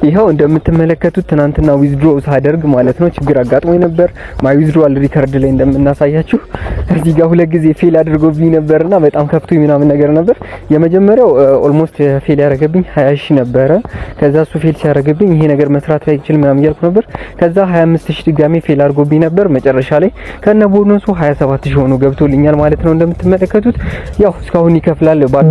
ይሄው እንደምትመለከቱት ትናንትና ዊዝድሮ ሳደርግ ማለት ነው ችግር አጋጥሞኝ ነበር። ማይ ዊዝድሮዋል ሪከርድ ላይ እንደምናሳያችሁ እዚህ ጋር ሁለት ጊዜ ፌል አድርጎብኝ ነበርና በጣም ከፍቶኝ ምናምን ነገር ነበር። የመጀመሪያው ኦልሞስት ፌል ያደረገብኝ 20000 ነበረ። ከዛ እሱ ፌል ሲያደርግብኝ ይሄ ነገር መስራት አይችል ምናምን እያልኩ ነበር። ከዛ 25000 ድጋሜ ፌል አድርጎብኝ ነበር። መጨረሻ ላይ ከነ ቦነሱ 27000 ሆኖ ገብቶልኛል ማለት ነው። እንደምትመለከቱት ያው እስካሁን ይከፍላል ባዶ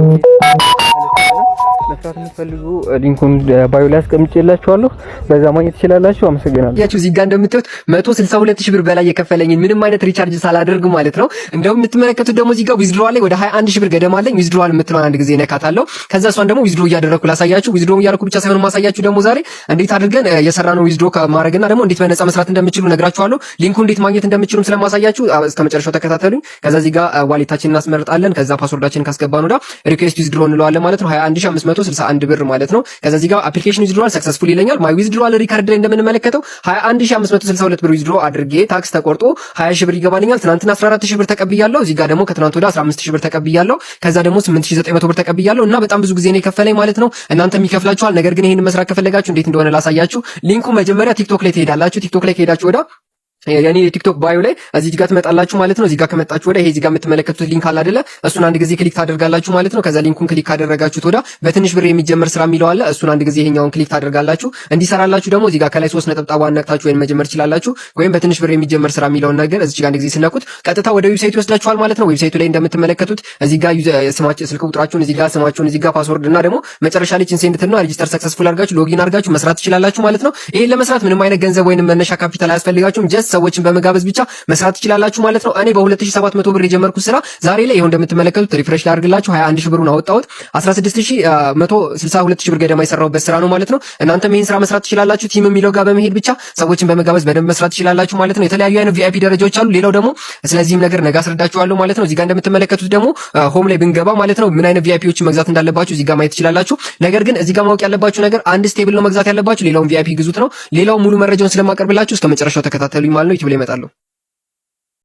መስራት የምትፈልጉ ሊንኩን ባዮ ላይ አስቀምጬላችኋለሁ፣ በዛ ማግኘት ትችላላችሁ። አመሰግናለሁ። ያቺው እዚህ ጋር እንደምታዩት 162000 ብር በላይ የከፈለኝን ምንም አይነት ሪቻርጅ ሳላደርግ ማለት ነው። እንደውም የምትመለከቱት ደግሞ እዚህ ጋር ዊዝድሮዋል ላይ ወደ 21000 ብር ገደማ አለኝ። ዊዝድሮዋል የምትለውን አንድ ጊዜ ነካታለሁ። ከዛ እሷን ደግሞ ዊዝድሮ እያደረኩ ላሳያችሁ። ዊዝድሮ እያደረኩ ብቻ ሳይሆን ማሳያችሁ ደግሞ ዛሬ እንዴት አድርገን የሰራነው ዊዝድሮ ማድረግና ደግሞ እንዴት በነፃ መስራት እንደምትችሉ ነግራችኋለሁ። ሊንኩን እንዴት ማግኘት እንደምትችሉም ስለማሳያችሁ እስከ መጨረሻው ተከታተሉኝ። ከዛ እዚህ ጋር ዋሌታችንን እናስመርጣለን። ከዛ ፓስወርዳችንን ካስገባን ወዳ ሪኩዌስት ዊዝድሮ እንለዋለን ማለት ነው። 21561 ብር ማለት ነው። ከዛ እዚህ ጋር አፕሊኬሽን ዊዝድሮዋል ሰክሰስፉል ይለኛል። ማይ ዊዝድሮዋል ሪከርድ ላይ እንደምንመለከተው 21562 ብር ዊዝድሮ አድርጌ ታክስ ተቆርጦ 20000 ብር ይገባልኛል። ትናንትና 14000 ብር ተቀብያለሁ። እዚህ ጋር ደግሞ ከትናንት ወደ 15000 ብር ተቀብያለሁ። ከዛ ደግሞ 8900 ብር ተቀብያለሁ እና በጣም ብዙ ጊዜ ነው የከፈለኝ ማለት ነው። እናንተም ይከፍላችኋል። ነገር ግን ይሄንን መስራት ከፈለጋችሁ እንዴት እንደሆነ ላሳያችሁ። ሊንኩ መጀመሪያ ቲክቶክ ላይ ትሄዳላችሁ። ቲክቶክ ላይ ከሄዳችሁ ወደ ያኔ የቲክቶክ ባዮ ላይ እዚህ ጋር ትመጣላችሁ ማለት ነው። እዚህ ጋር ከመጣችሁ ወደ ይሄ እዚህ ጋር የምትመለከቱት ሊንክ አለ አይደለ? እሱን አንድ ጊዜ ክሊክ ታደርጋላችሁ ማለት ነው። ከዛ ሊንኩን ክሊክ ካደረጋችሁት ወደ በትንሽ ብር የሚጀምር ስራ የሚለው አለ። እሱን አንድ ጊዜ ይሄኛውን ክሊክ ታደርጋላችሁ። እንዲሰራላችሁ ደግሞ እዚህ ጋር ከላይ 3 ነጥብጣብ ነክታችሁ ወይን መጀመር ትችላላችሁ። ወይም በትንሽ ብር የሚጀምር ስራ የሚለውን ነገር እዚህ ጋር አንድ ጊዜ ስነኩት ቀጥታ ወደ ዌብሳይቱ ይወስዳችኋል ማለት ነው። ዌብሳይቱ ላይ እንደምትመለከቱት እዚህ ጋር ስማችሁ፣ ስልክ ቁጥራችሁን፣ እዚህ ጋር ስማችሁን፣ እዚህ ጋር ፓስወርድ እና ደግሞ መጨረሻ ላይ ኢንሴንድትና ሬጂስተር ሰክሰስፉል አድርጋችሁ ሎጊን አድርጋችሁ መስራት ትችላላችሁ ማለት ነው። ይሄን ለመስራት ምንም አይነት ገንዘብ ወይንም መነሻ ካፒታል አያስፈልጋችሁም። ጀስት ሰዎችን በመጋበዝ ብቻ መስራት ትችላላችሁ ማለት ነው። እኔ በ2700 ብር የጀመርኩት ስራ ዛሬ ላይ ይሄው እንደምትመለከቱት ሪፍሬሽ ላድርግላችሁ 21000 ብሩን አወጣሁት 16162 ብር ገደማ የሰራሁበት ስራ ነው ማለት ነው። እናንተም ይሄን ስራ መስራት ትችላላችሁ። ቲም የሚለው ጋር በመሄድ ብቻ ሰዎችን በመጋበዝ በደንብ መስራት ትችላላችሁ ማለት ነው። የተለያዩ አይነት ቪአይፒ ደረጃዎች አሉ። ሌላው ደግሞ ስለዚህም ነገር ነገ አስረዳችኋለሁ ማለት ነው። እዚህ ጋር እንደምትመለከቱት ደግሞ ሆም ላይ ብንገባ ማለት ነው ምን አይነት ቪአይፒዎችን መግዛት እንዳለባችሁ እዚህ ጋር ማየት ትችላላችሁ። ነገር ግን እዚህ ጋር ማወቅ ያለባችሁ ነገር አንድ ስቴብል ነው መግዛት ያለባችሁ፣ ሌላውን ቪአይፒ ግዙት ነው። ሌላው ሙሉ መረጃውን ስለማቀርብላችሁ እስከ መጨረሻው ተከታተሉኝ ማለት ነው። ዩቲዩብ ላይ እመጣለሁ።